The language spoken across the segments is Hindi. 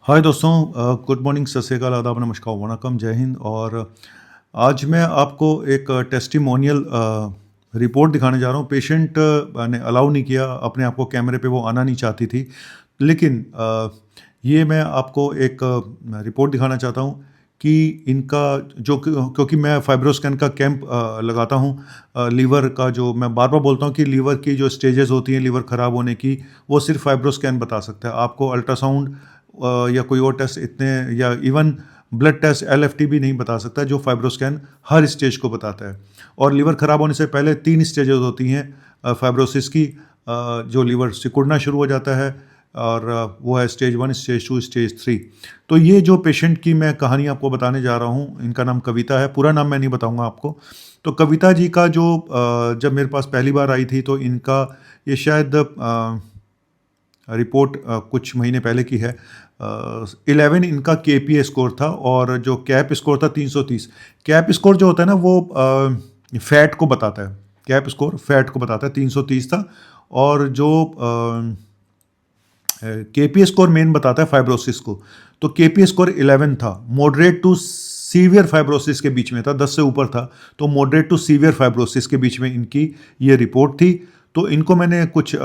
हाय दोस्तों, गुड मॉर्निंग, सत श्री अकाल, आदाब, नमस्कार, वणक्कम, जय हिंद। और आज मैं आपको एक टेस्टिमोनियल रिपोर्ट दिखाने जा रहा हूँ। पेशेंट ने अलाउ नहीं किया, अपने आप को कैमरे पे वो आना नहीं चाहती थी, लेकिन ये मैं आपको एक रिपोर्ट दिखाना चाहता हूँ कि इनका जो क्योंकि मैं फाइब्रोस्कैन का कैंप लगाता हूँ। लीवर का जो मैं बार बार बोलता हूँ कि लीवर की जो स्टेजेस होती हैं लीवर ख़राब होने की, वो सिर्फ फाइब्रोस्कैन बता सकता है। आपको अल्ट्रासाउंड या कोई और टेस्ट इतने, या इवन ब्लड टेस्ट एलएफटी भी नहीं बता सकता, जो फाइब्रोस्कैन हर स्टेज को बताता है। और लीवर ख़राब होने से पहले 3 स्टेजेस होती हैं फाइब्रोसिस की, जो लीवर सिकुड़ना शुरू हो जाता है, और वो है स्टेज 1, स्टेज 2, स्टेज 3। तो ये जो पेशेंट की मैं कहानी आपको बताने जा रहा हूँ, इनका नाम कविता है, पूरा नाम मैं नहीं बताऊँगा आपको। तो कविता जी का जो जब मेरे पास पहली बार आई थी, तो इनका ये शायद रिपोर्ट कुछ महीने पहले की है। 11 इनका केपीए स्कोर था, और जो कैप स्कोर था 330। कैप स्कोर जो होता है ना, वो फैट को बताता है। कैप स्कोर फैट को बताता है, 330 था। और जो केपीए स्कोर मेन बताता है फाइब्रोसिस को, तो केपीए स्कोर 11 था। मॉडरेट टू सीवियर फाइब्रोसिस के बीच में था, 10 से ऊपर था, तो मॉडरेट टू सीवियर फाइब्रोसिस के बीच में इनकी ये रिपोर्ट थी। तो इनको मैंने कुछ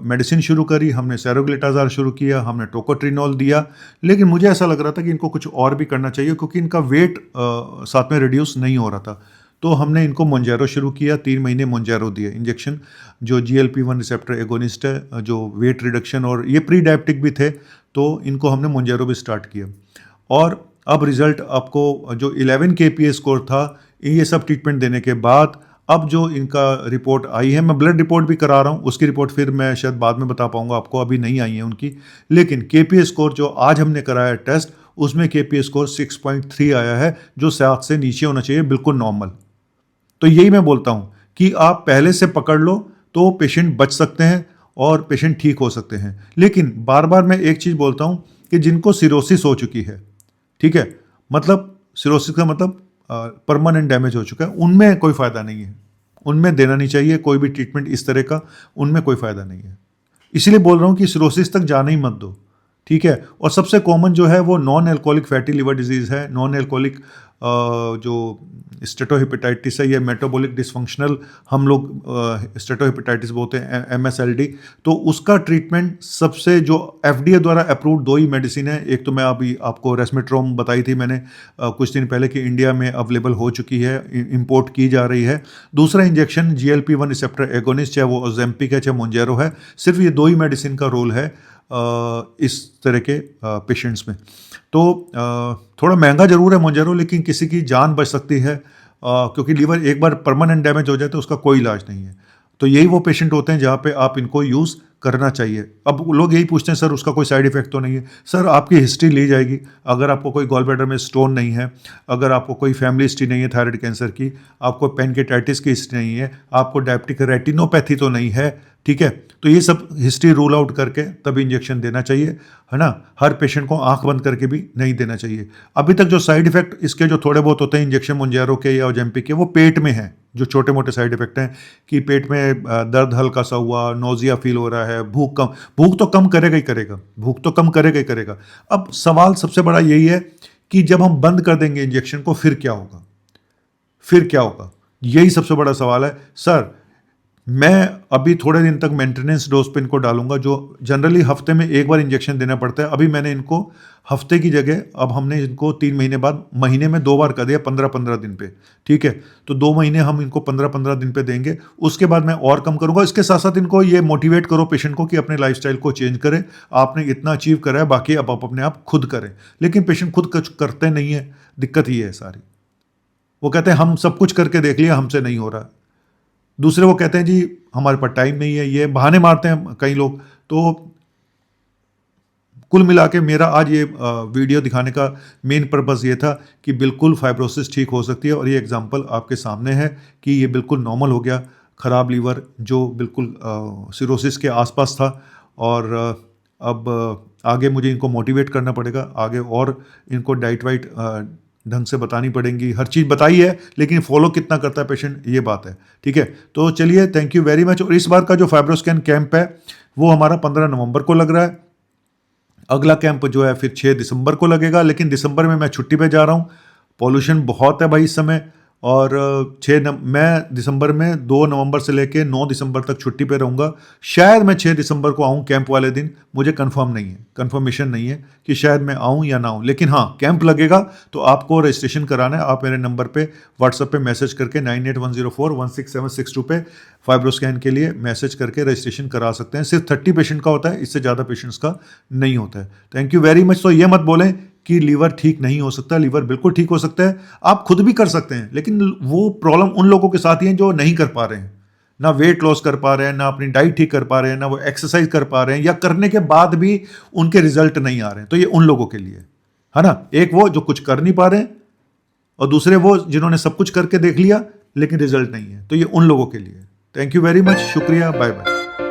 मेडिसिन शुरू करी, हमने सेरोग्लिटाजार शुरू किया, हमने टोकोट्रिनॉल दिया, लेकिन मुझे ऐसा लग रहा था कि इनको कुछ और भी करना चाहिए, क्योंकि इनका वेट साथ में रिड्यूस नहीं हो रहा था। तो हमने इनको मोंजेरो शुरू किया, 3 महीने मोंजेरो दिए इंजेक्शन, जो GLP-1 रिसेप्टर एगोनिस्ट है, जो वेट रिडक्शन, और ये प्री डायबिटिक भी थे, तो इनको हमने मोंजेरो भी स्टार्ट किया। और अब रिजल्ट आपको, जो 11 केपीए स्कोर था, ये सब ट्रीटमेंट देने के बाद अब जो इनका रिपोर्ट आई है, मैं ब्लड रिपोर्ट भी करा रहा हूँ, उसकी रिपोर्ट फिर मैं शायद बाद में बता पाऊंगा आपको, अभी नहीं आई है उनकी। लेकिन केपीए स्कोर जो आज हमने कराया टेस्ट, उसमें केपीए स्कोर 6.3 आया है, जो 7 से नीचे होना चाहिए, बिल्कुल नॉर्मल। तो यही मैं बोलता हूँ कि आप पहले से पकड़ लो तो पेशेंट बच सकते हैं और पेशेंट ठीक हो सकते हैं। लेकिन बार बार मैं एक चीज़ बोलता हूँ कि जिनको सिरोसिस हो चुकी है, ठीक है, मतलब सिरोसिस का मतलब परमानेंट डैमेज हो चुका है, उनमें कोई फ़ायदा नहीं है, उनमें देना नहीं चाहिए कोई भी ट्रीटमेंट इस तरह का, उनमें कोई फ़ायदा नहीं है। इसलिए बोल रहा हूँ कि सिरोसिस तक जाना ही मत दो, ठीक है। और सबसे कॉमन जो है वो non alcoholic fatty liver disease है। नॉन एल्कोहलिक जो स्टेटोहेपेटाइटिस है, या मेटाबॉलिक डिसफंक्शनल, हम लोग स्टेटोहेपेटाइटिस बोलते हैं, MSLD। तो उसका ट्रीटमेंट सबसे, जो FDA द्वारा अप्रूव्ड 2 ही मेडिसिन है। एक तो मैं अभी आपको रेस्मेट्रोम बताई थी मैंने कुछ दिन पहले कि इंडिया में अवेलेबल हो चुकी है, इंपोर्ट की जा रही है। दूसरा इंजेक्शन GLP-1 रिसेप्टर एगोनिस्ट, चाहे वो ओजेम्पिक है चाहे मोंजेरो है, सिर्फ ये 2 ही मेडिसिन का रोल है इस तरह के पेशेंट्स में। तो थोड़ा महंगा ज़रूर है मोंजेरो, लेकिन किसी की जान बच सकती है, क्योंकि लीवर एक बार परमानेंट डैमेज हो जाए तो उसका कोई इलाज नहीं है। तो यही वो पेशेंट होते हैं जहाँ पे आप इनको यूज़ करना चाहिए। अब लोग यही पूछते हैं, सर उसका कोई साइड इफेक्ट तो नहीं है? सर आपकी हिस्ट्री ली जाएगी। अगर आपको कोई गॉल ब्लैडर में स्टोन नहीं है, अगर आपको कोई फैमिली हिस्ट्री नहीं है थायराइड कैंसर की, आपको पेनकेटाइटिस की हिस्ट्री नहीं है, आपको डायबिटिक रेटिनोपैथी तो नहीं है, ठीक है, तो ये सब हिस्ट्री रूल आउट करके तभी इंजेक्शन देना चाहिए, है ना। हर पेशेंट को आंख बंद करके भी नहीं देना चाहिए। अभी तक जो साइड इफेक्ट इसके जो थोड़े बहुत होते हैं इंजेक्शन मोंजेरो के या ओजेम्पिक के, वो पेट में हैं, जो छोटे मोटे साइड इफेक्ट हैं, कि पेट में दर्द हल्का सा हुआ, नोजिया फील हो रहा है, भूख तो कम करेगा ही करेगा, भूख तो कम करेगा ही करेगा। अब सवाल सबसे बड़ा यही है कि जब हम बंद कर देंगे इंजेक्शन को, फिर क्या होगा? फिर क्या होगा, यही सबसे बड़ा सवाल है। सर मैं अभी थोड़े दिन तक मेंटेनेंस डोज पे इनको डालूंगा, जो जनरली हफ्ते में एक बार इंजेक्शन देना पड़ता है। अभी मैंने इनको हफ्ते की जगह, अब हमने इनको 3 महीने बाद महीने में 2 बार कर दिया, 15-15 दिन पे, ठीक है। तो 2 महीने हम इनको 15-15 दिन पे देंगे, उसके बाद मैं और कम करूंगा। इसके साथ साथ इनको ये मोटिवेट करो पेशेंट को कि अपने लाइफस्टाइल को चेंज करें। आपने इतना अचीव करा है, बाकी अब आप अपने आप खुद करें। लेकिन पेशेंट खुद कुछ करते नहीं है, दिक्कत ही है सारी। वो कहते हैं हम सब कुछ करके देख लिया, हमसे नहीं हो रहा। दूसरे वो कहते हैं जी हमारे पास टाइम नहीं है, ये बहाने मारते हैं कई लोग। तो कुल मिला के मेरा आज ये वीडियो दिखाने का मेन पर्पस ये था कि बिल्कुल फाइब्रोसिस ठीक हो सकती है, और ये एग्जांपल आपके सामने है कि ये बिल्कुल नॉर्मल हो गया। ख़राब लीवर जो बिल्कुल सिरोसिस के आसपास था, और अब आगे मुझे इनको मोटिवेट करना पड़ेगा, आगे और इनको डाइट वाइट ढंग से बतानी पड़ेंगी। हर चीज़ बताई है, लेकिन फॉलो कितना करता है पेशेंट, ये बात है, ठीक है। तो चलिए, थैंक यू वेरी मच। और इस बार का जो फाइब्रोस्कैन कैंप है वो हमारा 15 नवंबर को लग रहा है। अगला कैंप जो है फिर 6 दिसंबर को लगेगा, लेकिन दिसंबर में मैं छुट्टी पे जा रहा हूँ। पॉल्यूशन बहुत है भाई इस समय, और मैं दिसंबर में 2 नवंबर से लेके 9 दिसंबर तक छुट्टी पे रहूँगा। शायद मैं 6 दिसंबर को आऊँ कैंप वाले दिन, मुझे कंफर्म नहीं है, कंफर्मेशन नहीं है कि शायद मैं आऊँ या ना आऊँ। लेकिन हाँ, कैंप लगेगा तो आपको रजिस्ट्रेशन कराना है। आप मेरे नंबर पे व्हाट्सएप पे मैसेज करके 9810416762 पे फाइब्रोस्कैन के लिए मैसेज करके रजिस्ट्रेशन करा सकते हैं। सिर्फ 30 पेशेंट का होता है, इससे ज़्यादा पेशेंट्स का नहीं होता है। Thank you very much. तो ये मत बोलें कि लीवर ठीक नहीं हो सकता, लीवर बिल्कुल ठीक हो सकता है। आप खुद भी कर सकते हैं, लेकिन वो प्रॉब्लम उन लोगों के साथ ही है जो नहीं कर पा रहे हैं, ना वेट लॉस कर पा रहे हैं, ना अपनी डाइट ठीक कर पा रहे हैं, ना वो एक्सरसाइज कर पा रहे हैं, या करने के बाद भी उनके रिजल्ट नहीं आ रहे हैं। तो ये उन लोगों के लिए है ना। एक वो जो कुछ कर नहीं पा रहे हैं, और दूसरे वो जिन्होंने सब कुछ करके देख लिया लेकिन रिजल्ट नहीं है। तो ये उन लोगों के लिए। थैंक यू वेरी मच, शुक्रिया, बाय बाय।